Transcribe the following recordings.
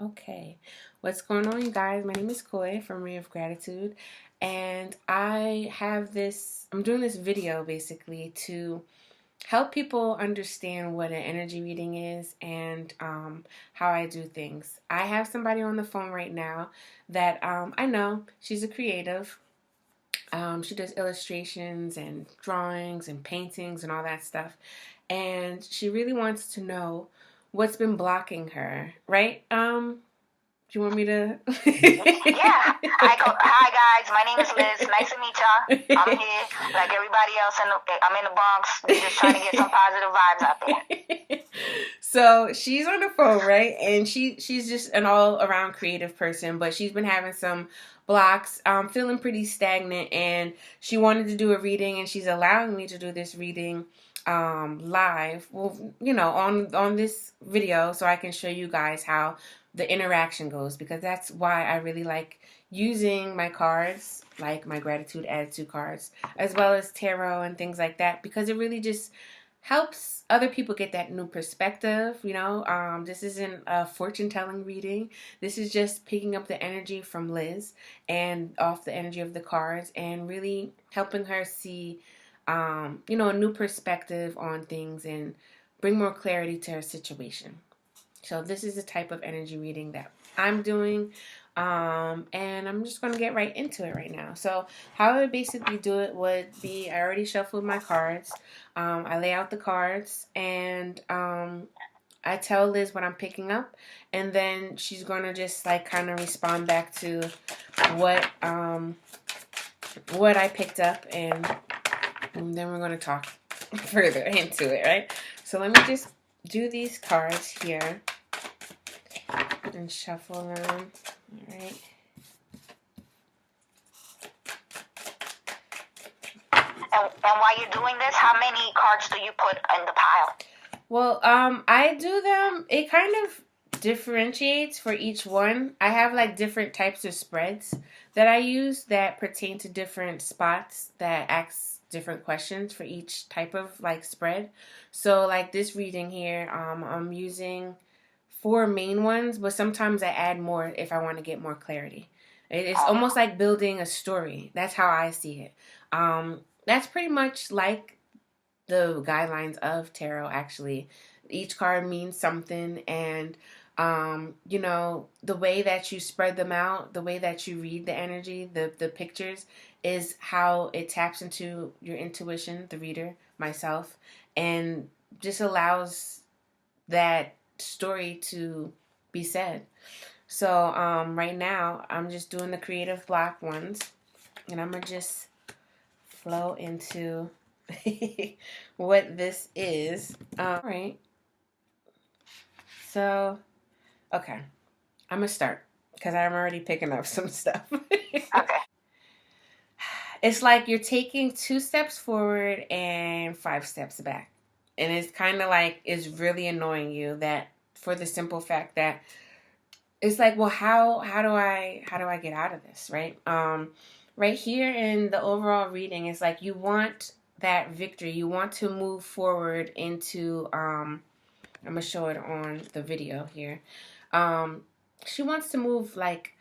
Okay, what's going on, you guys? My name is Koi from Ray of Gratitude, and I'm doing this video basically to help people understand what an energy reading is and how I do things. I have somebody on the phone right now that I know she's a creative. She does illustrations and drawings and paintings and all that stuff. And she really wants to know what's been blocking her, right? Do you want me to? Yeah. Hi guys. My name is Liz. Nice to meet y'all. I'm here like everybody else. I'm in the Bronx. We're just trying to get some positive vibes out there. So she's on the phone, right? And she's just an all around creative person, but she's been having some blocks, feeling pretty stagnant, and she wanted to do a reading, and she's allowing me to do this reading live. Well, on this video, so I can show you guys how the interaction goes, because that's why I really like using my cards, like my gratitude attitude cards, as well as tarot and things like that, because it really just helps other people get that new perspective. This isn't a fortune telling reading. This is just picking up the energy from Liz and off the energy of the cards and really helping her see a new perspective on things and bring more clarity to her situation. So this is the type of energy reading that I'm doing. And I'm just going to get right into it right now. So how I would basically do it would be, I already shuffled my cards. I lay out the cards, and I tell Liz what I'm picking up, and then she's going to just like kind of respond back to what I picked up, and then we're going to talk further into it, right? So let me just do these cards here and shuffle them. All right. And while you're doing this, how many cards do you put in the pile? Well, I do them. It kind of differentiates for each one. I have like different types of spreads that I use that pertain to different spots that ask different questions for each type of like spread. So like this reading here, I'm using four main ones, but sometimes I add more if I want to get more clarity. It's almost like building a story. That's how I see it. That's pretty much like the guidelines of tarot, actually. Each card means something, and the way that you spread them out, the way that you read the energy, the pictures, is how it taps into your intuition, the reader, myself, and just allows that story to be said. So right now I'm just doing the creative block ones, and I'm gonna just flow into what this is. All right. So okay, I'm gonna start because I'm already picking up some stuff. Okay. It's like you're taking 2 steps forward and 5 steps back. And it's kind of like it's really annoying you, that for the simple fact that it's like, well, how do I get out of this, right? Right here in the overall reading, it's like you want that victory. You want to move forward into I'm gonna show it on the video here. She wants to move like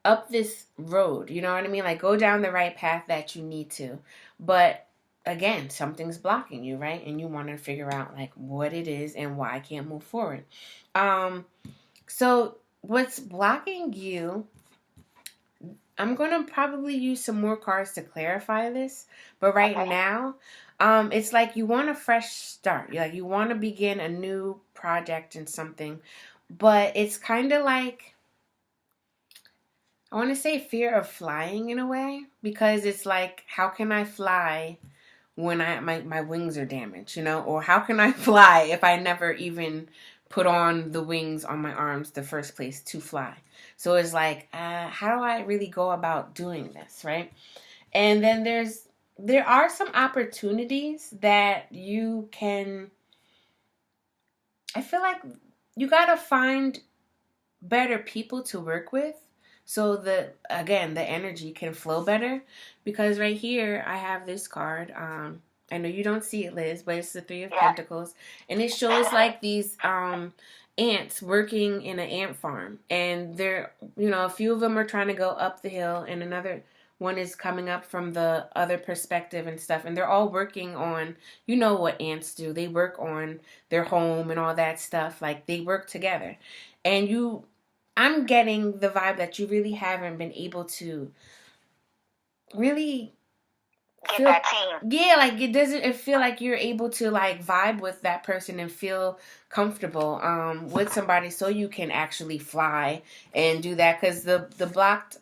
up this road, you know what I mean? Like go down the right path that you need to. But again, something's blocking you, right? And you want to figure out like what it is and why I can't move forward. So what's blocking you, I'm going to probably use some more cards to clarify this, but right now, it's like you want a fresh start. You want to begin a new project and something, but it's kind of like, I want to say fear of flying in a way, because it's like, how can I fly when my wings are damaged, or how can I fly if I never even put on the wings on my arms the first place to fly? So it's like, how do I really go about doing this, right? And then there are some opportunities that you can, I feel like you gotta find better people to work with, so that again the energy can flow better. Because right here I have this card. I know you don't see it, Liz, but it's the Three of Pentacles, and it shows like these ants working in an ant farm, and they're, a few of them are trying to go up the hill, and another one is coming up from the other perspective and stuff, and they're all working on, what ants do. They work on their home and all that stuff. Like, they work together. And I'm getting the vibe that you really haven't been able to really get that team. Yeah, like, it feel like you're able to, like, vibe with that person and feel comfortable with somebody, so you can actually fly and do that. Because the blocked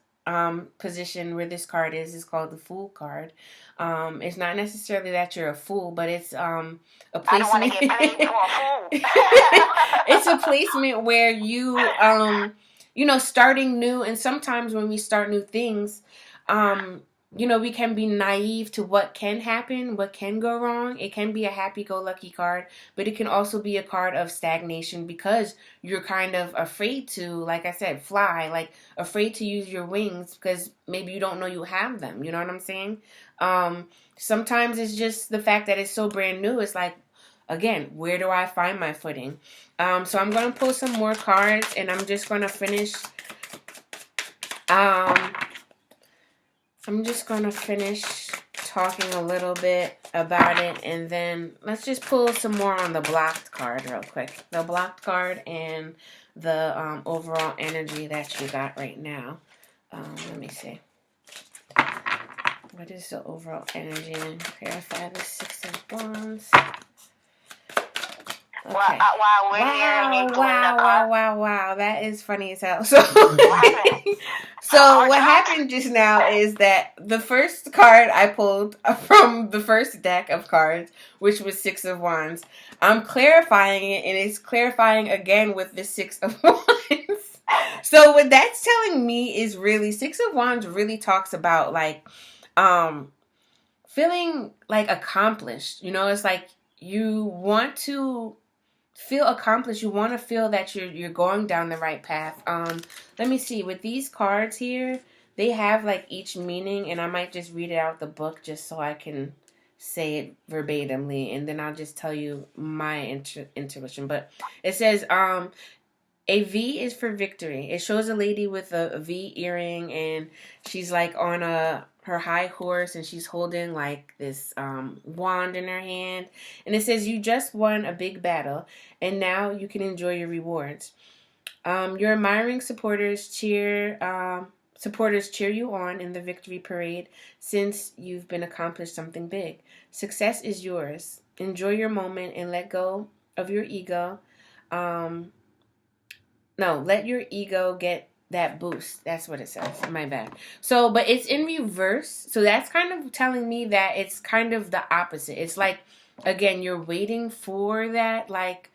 position where this card is called the Fool card. It's not necessarily that you're a fool, but it's a placement. I don't want to get paid for a fool. It's a placement where you starting new, and sometimes when we start new things, we can be naive to what can happen, what can go wrong. It can be a happy-go-lucky card, but it can also be a card of stagnation because you're kind of afraid to, like I said, fly, like afraid to use your wings because maybe you don't know you have them. You know what I'm saying? Sometimes it's just the fact that it's so brand new. It's like, again, where do I find my footing? So I'm going to pull some more cards, and I'm just going to finish... I'm just going to finish talking a little bit about it, and then let's just pull some more on the blocked card real quick. The blocked card and the overall energy that you got right now. Let me see. What is the overall energy? Clarify the Six of Wands. Okay. Wow. That is funny as hell. So, what happened just now is that the first card I pulled from the first deck of cards, which was Six of Wands, I'm clarifying it, and it's clarifying again with the Six of Wands. So what that's telling me is really, Six of Wands really talks about, like, feeling, like, accomplished. It's like you want to feel accomplished. You want to feel that you're going down the right path. Let me see. With these cards here, they have, like, each meaning, and I might just read it out the book just so I can say it verbatimly, and then I'll just tell you my intuition. But it says, a V is for victory. It shows a lady with a V earring, and she's, like, on her high horse, and she's holding, like, this wand in her hand, and it says you just won a big battle, and now you can enjoy your rewards. Your admiring supporters cheer you on in the victory parade, since you've been accomplished something big. Success is yours. Enjoy your moment and let go of your ego. Let your ego get that boost. That's what it says. My bad. So, but it's in reverse. So that's kind of telling me that it's kind of the opposite. It's like, again, you're waiting for that, like,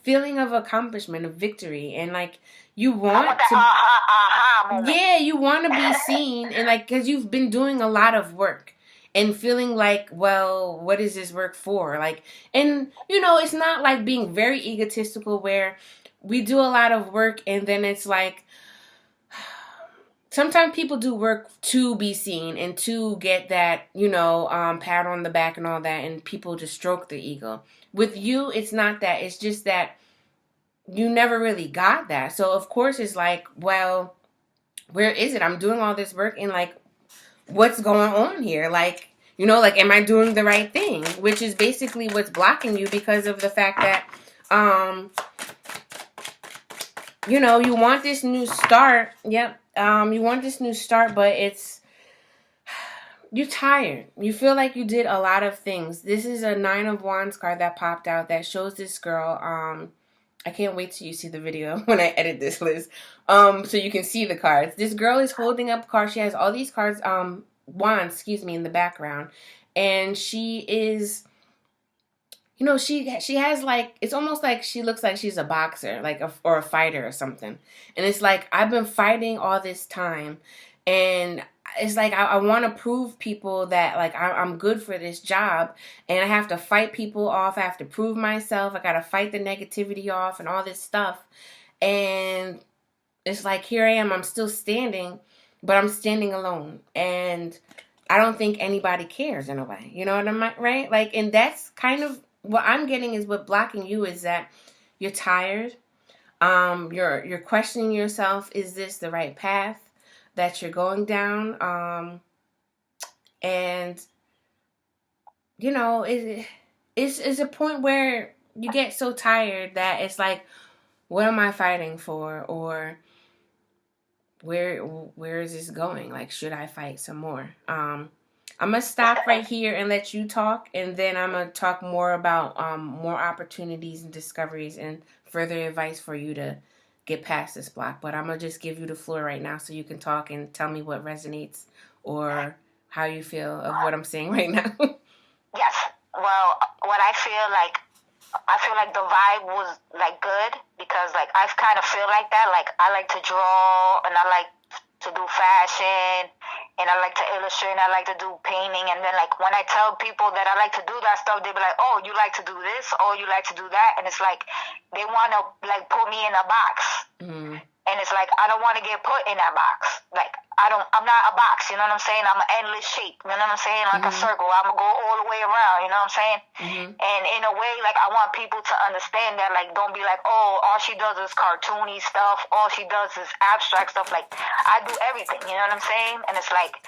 feeling of accomplishment, of victory, and, like, you want to, yeah, you want to be seen, and, like, because you've been doing a lot of work, and feeling like, well, what is this work for? Like, and, it's not like being very egotistical where we do a lot of work, and then it's like, sometimes people do work to be seen and to get that, pat on the back and all that, and people just stroke their ego. With you, it's not that. It's just that you never really got that. So, of course, it's like, well, where is it? I'm doing all this work, and, like, what's going on here? Like, like, am I doing the right thing? Which is basically what's blocking you, because of the fact that, you want this new start. Yep. You want this new start, but you're tired. You feel like you did a lot of things. This is a Nine of Wands card that popped out that shows this girl. I can't wait till you see the video when I edit this, Liz. So you can see the cards. This girl is holding up cards. She has all these cards, wands, in the background. And she is, she has, like, it's almost like she looks like she's a boxer, like, or a fighter or something. And it's like, I've been fighting all this time, and it's like, I want to prove people that, like, I'm good for this job, and I have to fight people off. I have to prove myself. I got to fight the negativity off and all this stuff. And it's like, here I am. I'm still standing, but I'm standing alone. And I don't think anybody cares in a way. You know what I'm right? Like, and that's kind of what I'm getting is what blocking you is that you're tired. You're questioning yourself. Is this the right path that you're going down? And it's a point where you get so tired that it's like, what am I fighting for? Or where is this going? Like, should I fight some more? I'm gonna stop right here and let you talk, and then I'm gonna talk more about more opportunities and discoveries and further advice for you to get past this block. But I'm gonna just give you the floor right now so you can talk and tell me what resonates or how you feel of what I'm saying right now. Yes. Well, what I feel like the vibe was like good because like I kind of feel like that. Like I like to draw and I like to do fashion and I like to illustrate and I like to do painting. And then like when I tell people that I like to do that stuff, they be like, oh, you like to do this? Oh, you like to do that? And it's like they want to like put me in a box. Mm. And it's like, I don't want to get put in that box. Like, I'm not a box, you know what I'm saying? I'm an endless shape, you know what I'm saying? Like a circle. I'm going to go all the way around, you know what I'm saying? Mm-hmm. And in a way, like, I want people to understand that, like, don't be like, oh, all she does is cartoony stuff. All she does is abstract stuff. Like, I do everything, you know what I'm saying? And it's like,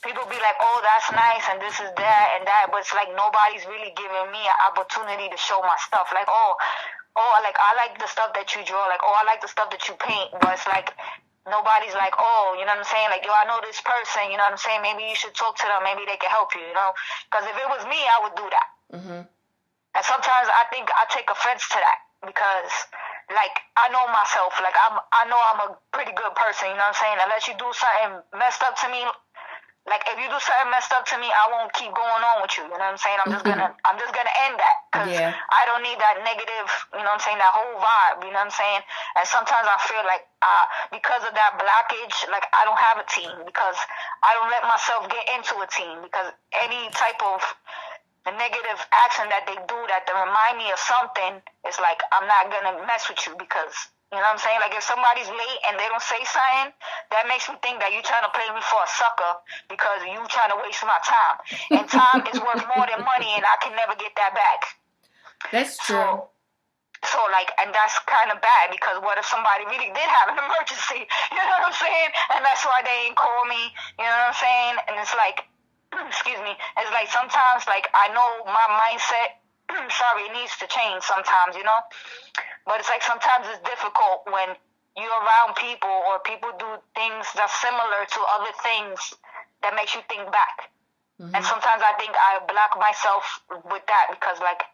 people be like, oh, that's nice, and this is that and that. But it's like, nobody's really giving me an opportunity to show my stuff. Like, like, I like the stuff that you draw. Like, I like the stuff that you paint. But it's like, nobody's like, oh, you know what I'm saying? Like, yo, I know this person, you know what I'm saying? Maybe you should talk to them. Maybe they can help you, you know? Because if it was me, I would do that. Mm-hmm. And sometimes I think I take offense to that because, like, I know myself. Like, I know I'm a pretty good person, you know what I'm saying? Unless you do something messed up to me, like, if you do something messed up to me, I won't keep going on with you. You know what I'm saying? I'm just gonna end that because I don't need that negative. You know what I'm saying? That whole vibe. You know what I'm saying? And sometimes I feel like because of that blockage, like I don't have a team because I don't let myself get into a team because any type of negative action that they do that they remind me of something, it's like I'm not gonna mess with you because. You know what I'm saying? Like, if somebody's late and they don't say something, that makes me think that you're trying to play me for a sucker because you trying to waste my time. And time is worth more than money, and I can never get that back. That's true. So like, and that's kind of bad because what if somebody really did have an emergency? You know what I'm saying? And that's why they ain't call me. You know what I'm saying? And it's like, excuse me, it's like sometimes, like, I know my mindset, it needs to change sometimes, you know? But it's like sometimes it's difficult when you're around people or people do things that's similar to other things that makes you think back. Mm-hmm. And sometimes I think I block myself with that because, like,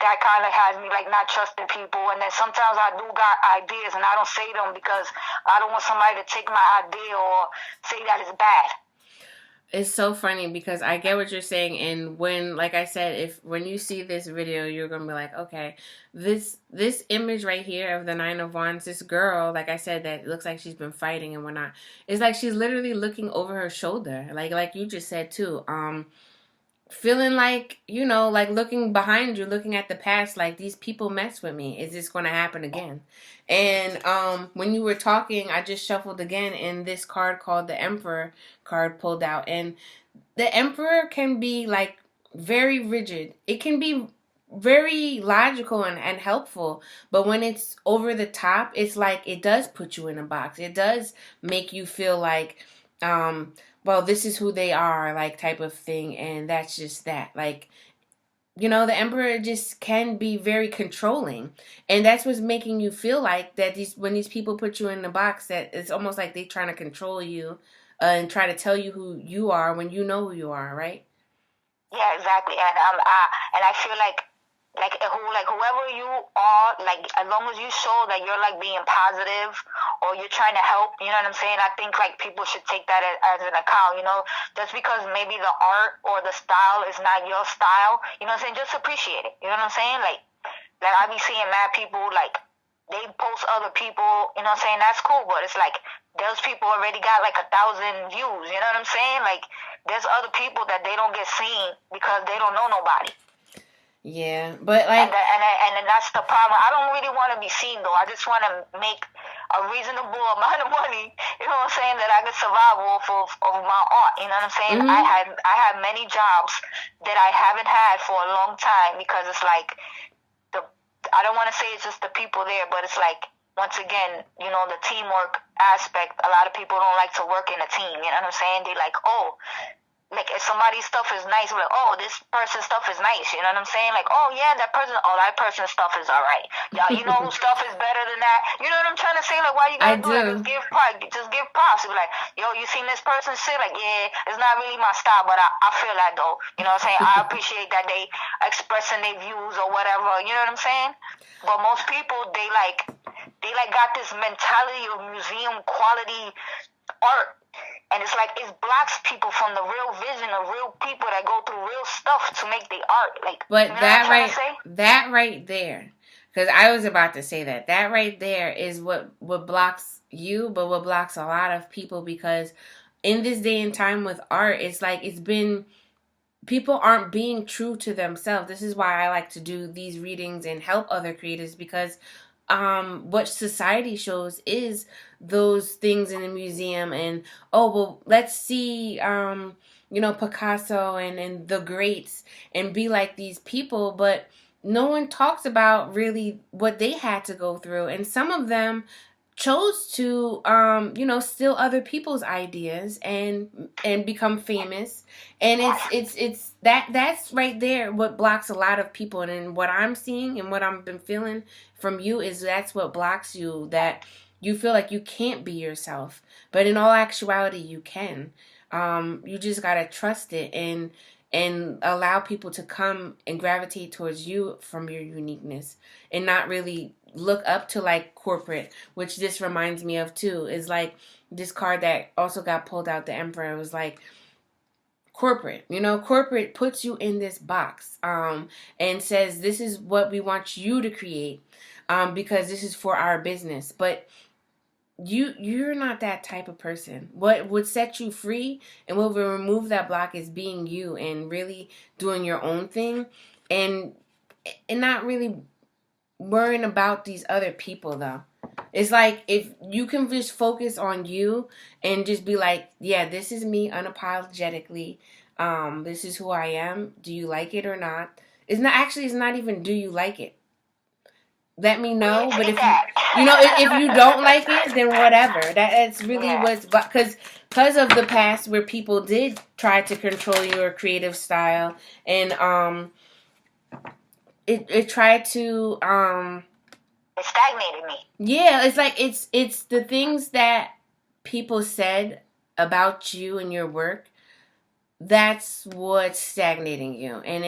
that kind of has me, like, not trusting people. And then sometimes I do got ideas and I don't say them because I don't want somebody to take my idea or say that it's bad. It's so funny because I get what you're saying, and when, like I said, when you see this video, you're gonna be like, okay, this image right here of the Nine of Wands, this girl, like I said, that looks like she's been fighting and whatnot. It's like she's literally looking over her shoulder, like you just said too. Feeling like, like looking behind you, looking at the past, like these people mess with me. Is this going to happen again? And when you were talking, I just shuffled again, and this card called the Emperor card pulled out. And the Emperor can be like very rigid. It can be very logical and helpful, but when it's over the top, it's like it does put you in a box. It does make you feel like well, this is who they are, like, type of thing, and that's just that. Like, the Emperor just can be very controlling, and that's what's making you feel like that when these people put you in the box, that it's almost like they're trying to control you and try to tell you who you are when you know who you are, right? Yeah, exactly. And I feel like whoever you are, like, as long as you show that you're, like, being positive or you're trying to help, you know what I'm saying? I think, like, people should take that as an account, just because maybe the art or the style is not your style, you know what I'm saying? Just appreciate it, you know what I'm saying? Like I be seeing mad people, like, they post other people, you know what I'm saying? That's cool, but it's like, those people already got, like, 1,000 views, you know what I'm saying? Like, there's other people that they don't get seen because they don't know nobody. Yeah, but like, and that's the problem. I don't really want to be seen though. I just want to make a reasonable amount of money. You know what I'm saying? That I can survive off of my art. You know what I'm saying? Mm-hmm. I have many jobs that I haven't had for a long time because it's like I don't want to say it's just the people there, but it's like once again, you know, the teamwork aspect. A lot of people don't like to work in a team. You know what I'm saying? They like, oh, like if somebody's stuff is nice, we're like, oh, this person's stuff is nice. You know what I'm saying? Like, oh yeah, that person's stuff is all right. Yeah, you know whose stuff is better than that. You know what I'm trying to say? Like, why you I gotta do that? do. Just give props. Be like, yo, you seen this person's shit? Like, yeah, it's not really my style, but I feel that though. You know what I'm saying? I appreciate that they expressing their views or whatever. You know what I'm saying? But most people, they got this mentality of museum quality art. And it's like, it blocks people from the real vision of real people that go through real stuff to make the art. Like, But you know what I'm trying to say? that right there, because I was about to say that right there is what blocks you, but what blocks a lot of people, because in this day and time with art, it's like people aren't being true to themselves. This is why I like to do these readings and help other creators, because what society shows is those things in the museum, and oh well, let's see Picasso and the greats and be like these people, but no one talks about really what they had to go through, and some of them chose to steal other people's ideas and become famous. And it's that's right there what blocks a lot of people. And then what I'm seeing and what I've been feeling from you is that's what blocks you, that you feel like you can't be yourself, but in all actuality you can. You just gotta trust it and allow people to come and gravitate towards you from your uniqueness, and not really look up to like corporate, which this reminds me of too, is like this card that also got pulled out, the Emperor. It was like corporate puts you in this box, and says this is what we want you to create, because this is for our business. But you're not that type of person. What would set you free and what will remove that block is being you and really doing your own thing, and not really worrying about these other people though. It's like if you can just focus on you and just be like, yeah, this is me unapologetically. This is who I am. Do you like it or not? It's not even do you like it. Let me know. But if you don't like it, then whatever. That's really what's, because of the past where people did try to control your creative style, and it tried to it stagnated me. Yeah, it's like it's the things that people said about you and your work. That's what's stagnating you, and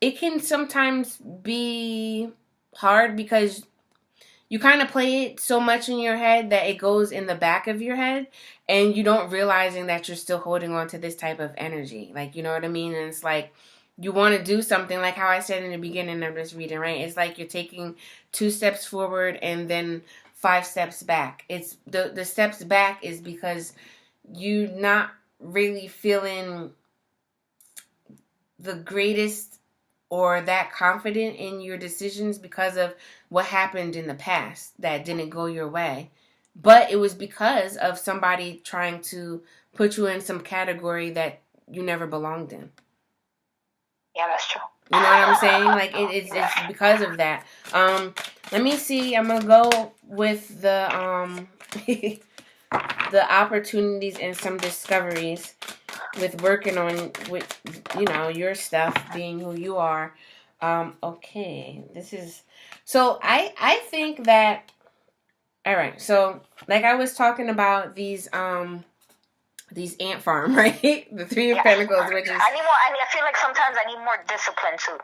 it can sometimes be hard because you kind of play it so much in your head that it goes in the back of your head, and you don't realizing that you're still holding on to this type of energy. Like, you know what I mean? And it's like you want to do something, like how I said in the beginning of this reading, right? It's like you're taking 2 steps forward and then 5 steps back. It's the steps back is because you're not really feeling the greatest or that confident in your decisions because of what happened in the past that didn't go your way. But it was because of somebody trying to put you in some category that you never belonged in. Yeah, that's true. You know what I'm saying? Like it's because of that. Let me see. I'm gonna go with the the opportunities and some discoveries with working on your stuff, being who you are. Okay, this is so I think that, all right. So like I was talking about these ant farm, right? The 3 of Pentacles, which is I feel like sometimes I need more discipline too.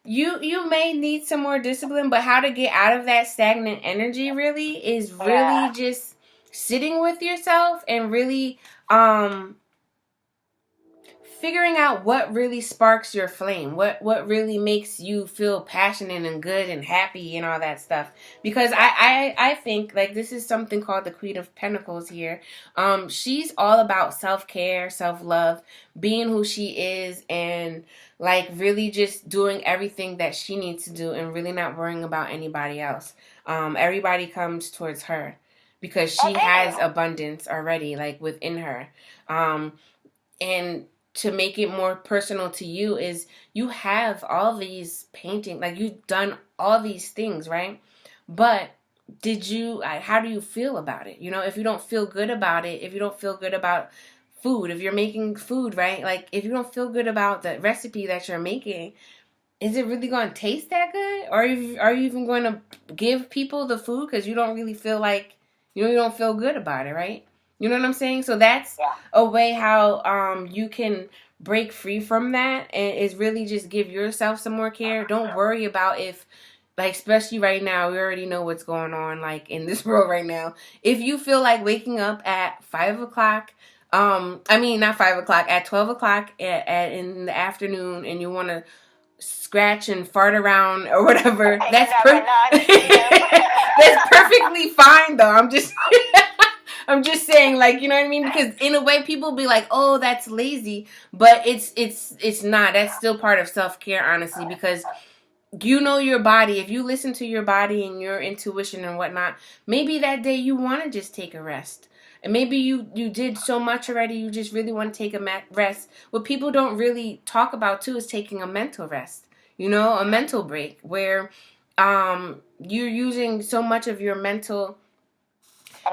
You may need some more discipline, but how to get out of that stagnant energy really is really just sitting with yourself and really figuring out what really sparks your flame, what really makes you feel passionate and good and happy and all that stuff. Because I think like this is something called the Queen of Pentacles here. She's all about self-care, self-love, being who she is, and like really just doing everything that she needs to do and really not worrying about anybody else. Everybody comes towards her because she has abundance already, like within her. And to make it more personal to you is you have all these paintings, like you've done all these things, right? But how do you feel about it? If you don't feel good about it, if you don't feel good about food, if you're making food, right? Like, if you don't feel good about the recipe that you're making, is it really going to taste that good? Or are you even going to give people the food because you don't really feel like, you don't feel good about it, right? You know what I'm saying? So that's a way how you can break free from that, and is really just give yourself some more care. Don't worry about if, like, especially right now, we already know what's going on, like, in this world right now. If you feel like waking up at 5 o'clock, not 5 o'clock, at 12 o'clock in the afternoon, and you want to scratch and fart around or whatever, that's that's perfectly fine, though. I'm just saying, like, you know what I mean? Because in a way, people be like, "Oh, that's lazy," but it's not. That's still part of self-care, honestly, because you know your body. If you listen to your body and your intuition and whatnot, maybe that day you want to just take a rest. And maybe you did so much already, you just really want to take a rest. What people don't really talk about, too, is taking a mental rest. A mental break where you're using so much of your mental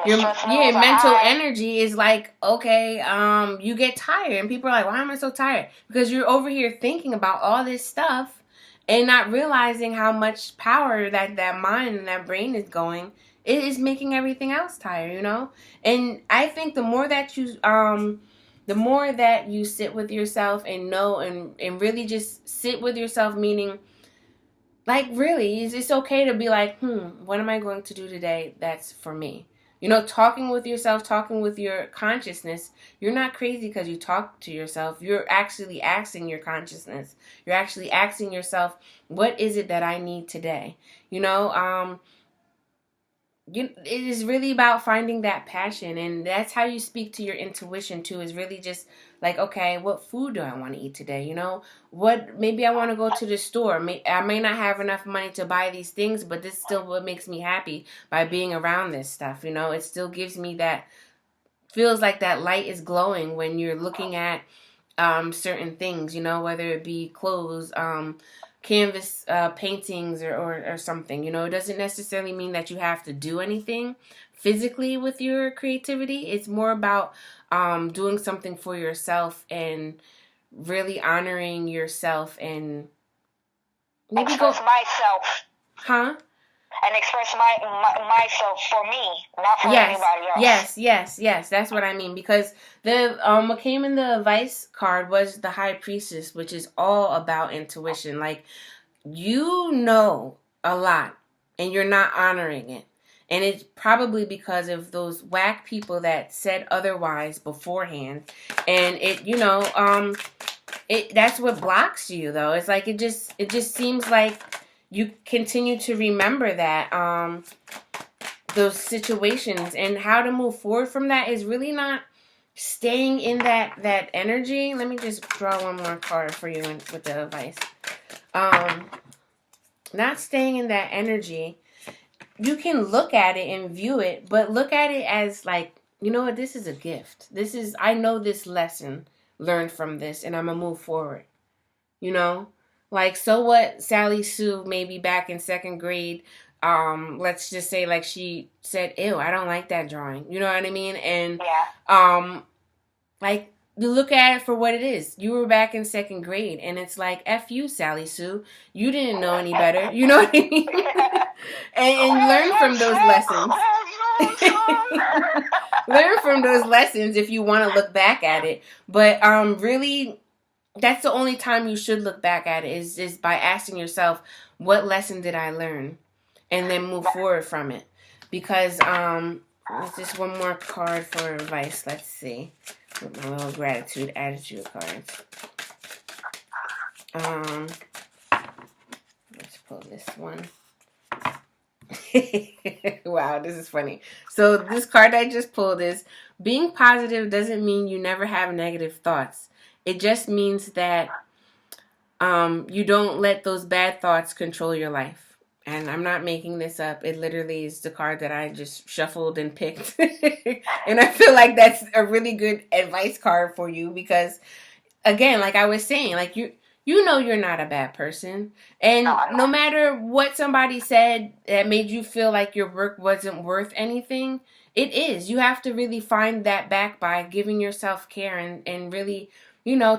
mental energy is like, okay, you get tired, and people are like, why am I so tired? Because you're over here thinking about all this stuff and not realizing how much power that mind and that brain is going. It is making everything else tired, And I think the more that you sit with yourself and know and really just sit with yourself, meaning, like, really, it's okay to be like, what am I going to do today that's for me? Talking with yourself, talking with your consciousness. You're not crazy because you talk to yourself. You're actually asking your consciousness. You're actually asking yourself, what is it that I need today? It is really about finding that passion, and that's how you speak to your intuition too, is really just like, okay, what food do I want to eat today? Maybe I want to go to the store. I may not have enough money to buy these things, but this is still what makes me happy by being around this stuff. It still gives me that, feels like that light is glowing when you're looking at certain things, whether it be clothes, canvas paintings or something. It doesn't necessarily mean that you have to do anything physically with your creativity. It's more about doing something for yourself and really honoring yourself, and maybe express myself. Huh? And express myself for me, not for anybody else. Yes. That's what I mean. Because what came in the advice card was the High Priestess, which is all about intuition. Like, a lot, and you're not honoring it. And it's probably because of those whack people that said otherwise beforehand. And that's what blocks you, though. It's like, it just seems like you continue to remember that, those situations, and how to move forward from that is really not staying in that energy. Let me just draw one more card for you with the advice. Not staying in that energy. You can look at it and view it, but look at it as like, you know what, this is a gift. I know this lesson learned from this, and I'm going to move forward. Like, so what, Sally Sue, maybe back in second grade, let's just say, like, she said, ew, I don't like that drawing. You know what I mean? And, like, you look at it for what it is. You were back in second grade, and it's like, F you, Sally Sue. You didn't know any better. You know what I mean? and learn from those lessons. Learn from those lessons if you want to look back at it. But, really, that's the only time you should look back at it, is by asking yourself, what lesson did I learn? And then move forward from it. Because, there's just one more card for advice. Let's see. With my little gratitude attitude cards. Let's pull this one. Wow, this is funny. So this card I just pulled is, being positive doesn't mean you never have negative thoughts. It just means that you don't let those bad thoughts control your life. And I'm not making this up. It literally is the card that I just shuffled and picked. And I feel like that's a really good advice card for you because, again, like I was saying, like you you know you're not a bad person. No, And I'm no not. matter what somebody said that made you feel like your work wasn't worth anything, it is. You have to really find that back by giving yourself care and really,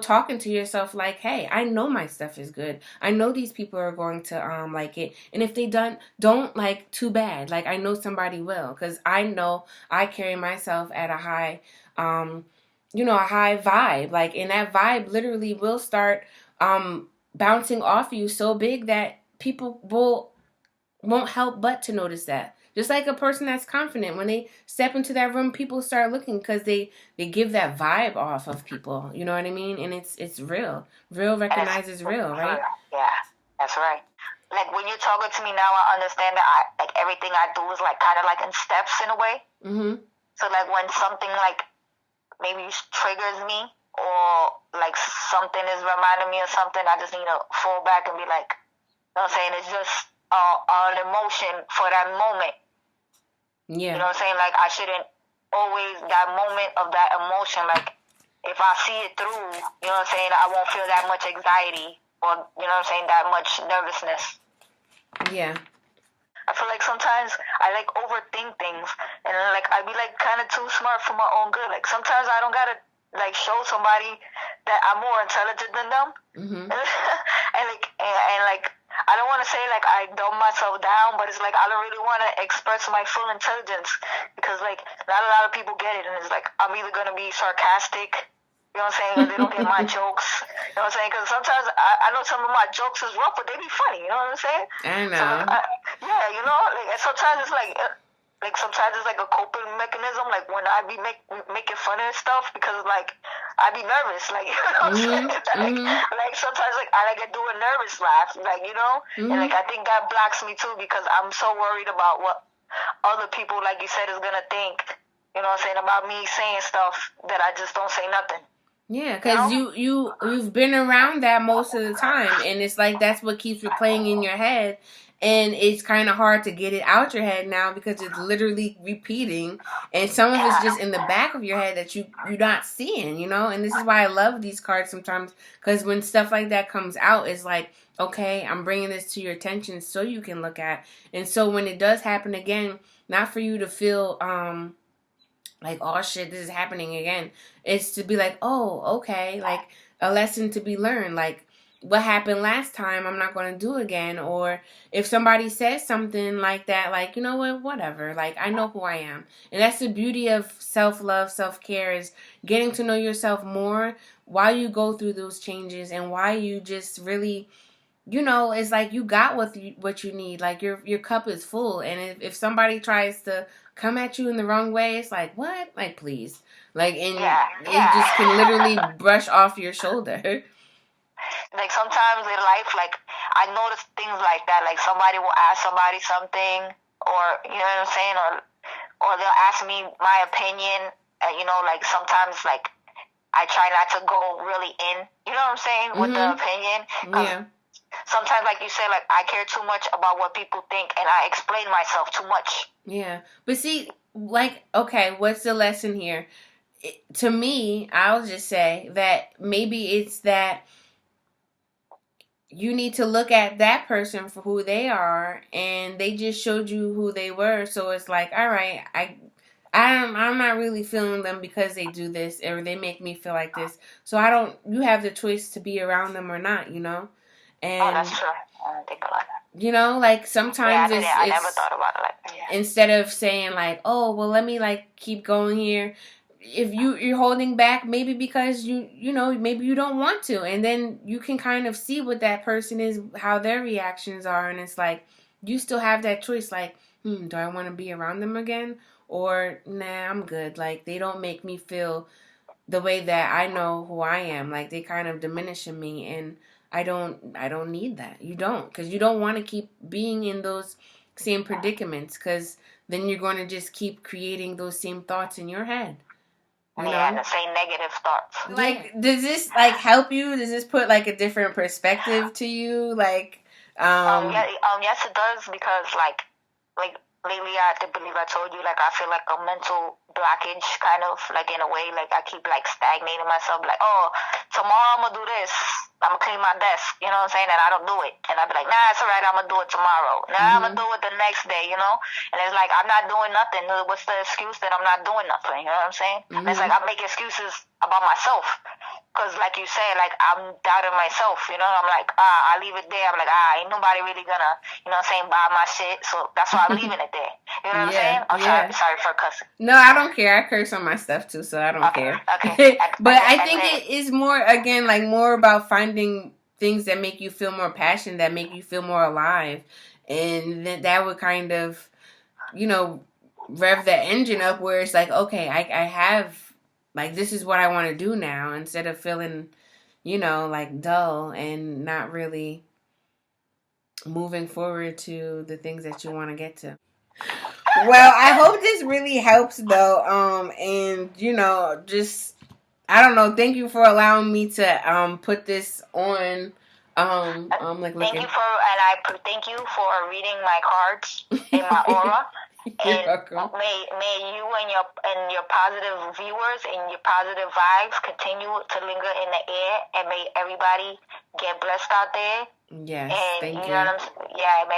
talking to yourself like, hey, I know my stuff is good. I know these people are going to like it. And if they don't like, too bad. Like, I know somebody will, cuz I know I carry myself at a high um a high vibe. Like, and that vibe literally will start bouncing off you so big that people won't help but to notice that. Just like a person that's confident, when they step into that room, people start looking because they give that vibe off of people. You know what I mean? And it's real. Real And it's recognizes real, for right? real. Yeah, that's right. Like when you're talking to me now, I understand that like everything I do is like kind of like in steps in a way. Mm-hmm. So like when something like maybe triggers me or like something is reminding me of something, I just need to fall back and be like, you know what I'm saying? It's just an emotion for that moment. Yeah. You know what I'm saying? Like I shouldn't always that moment of that emotion. Like if I see it through, you know what I'm saying? I won't feel that much anxiety or you know what I'm saying, that much nervousness. Yeah. I feel like sometimes I like overthink things, and then like I be like kind of too smart for my own good. Like sometimes I don't gotta like show somebody that I'm more intelligent than them, Mm-hmm. and like I don't want to say like I dumb myself down, but it's like I don't really want to express my full intelligence because like not a lot of people get it, and it's like I'm either gonna be sarcastic. You know what I'm saying? Because they don't get my jokes. You know what I'm saying? Because sometimes I know some of my jokes is rough, but they be funny. You know what I'm saying? I know. So yeah, you know, like sometimes it's like sometimes it's like a coping mechanism. Like when I be making fun of stuff because like I be nervous. Like you know what I'm saying? Like sometimes like I like to do a nervous laugh. Like you know, and like I think that blocks me too because I'm so worried about what other people, like you said, is gonna think. You know what I'm saying about me saying stuff that I just don't say nothing. Yeah, because you've been around that most of the time, and it's like that's what keeps replaying in your head, and it's kind of hard to get it out your head now because it's literally repeating, and some of it's just in the back of your head that you're not seeing, and this is why I love these cards sometimes, because when stuff like that comes out, it's like, okay, I'm bringing this to your attention so you can look at, and so when it does happen again, not for you to feel like, oh shit, this is happening again. It's to be like, oh, okay, like a lesson to be learned. Like what happened last time, I'm not going to do again. Or if somebody says something like that, like, you know what, whatever. Like I know who I am. And that's the beauty of self-love, self-care, is getting to know yourself more while you go through those changes and why you just really, it's like you got what you need. Like your cup is full, and if somebody tries to come at you in the wrong way, it's like, what? Like, please, like, and it just can literally brush off your shoulder. Like sometimes in life, like I notice things like that. Like somebody will ask somebody something, or you know what I'm saying, or they'll ask me my opinion. Like sometimes like I try not to go really in. You know what I'm saying with the opinion. Yeah. Sometimes, like you said, like I care too much about what people think, and I explain myself too much. Yeah, but see, like, okay, what's the lesson here? To me, I'll just say that maybe it's that you need to look at that person for who they are, and they just showed you who they were. So it's like, all right, I'm not really feeling them because they do this or they make me feel like this. So you have the choice to be around them or not, And that's true. I don't think about that. Like sometimes I never thought about it like that. Yeah. Instead of saying like, oh, well, let me like keep going here. If you're holding back, maybe because maybe you don't want to, and then you can kind of see what that person is, how their reactions are, and it's like you still have that choice. Like, do I want to be around them again, or nah, I'm good. Like they don't make me feel the way that I know who I am. Like they kind of diminish me, and I don't need that. You don't, because you don't want to keep being in those same predicaments, because then you're going to just keep creating those same thoughts in your head. The same negative thoughts. Like, does this like help you? Does this put like a different perspective to you? Like, yes, it does, because like lately I believe I told you, like I feel like a mental blockage, kind of like in a way. Like I keep like stagnating myself. Like, oh, tomorrow I'm gonna do this. I'm gonna clean my desk. You know what I'm saying? And I don't do it. And I be like, nah, it's alright. I'm gonna do it tomorrow. Nah, I'm gonna do it the next day. You know? And it's like I'm not doing nothing. What's the excuse that I'm not doing nothing? You know what I'm saying? And it's like I make excuses about myself. Cause like you said, like I'm doubting myself, you know. I'm like, I leave it there. I'm like, ain't nobody really gonna, you know what I'm saying, buy my shit. So that's why I'm leaving it there. You know what I'm saying? I'm sorry for cussing. No, I don't care. I curse on my stuff too, so I don't care. Okay. But I think it is more, again, like more about finding things that make you feel more passion, that make you feel more alive, and that would kind of, you know, rev that engine up where it's like, okay, I have. Like, this is what I want to do now, instead of feeling, you know, like dull and not really moving forward to the things that you want to get to. Well, I hope this really helps though. And you know, just, I don't know, thank you for allowing me to put this on. Like looking. Thank you for reading my cards in my aura. You're welcome. May you and your positive viewers and your positive vibes continue to linger in the air, and may everybody get blessed out there. Yes, and thank you. Know what I'm saying? Yeah, may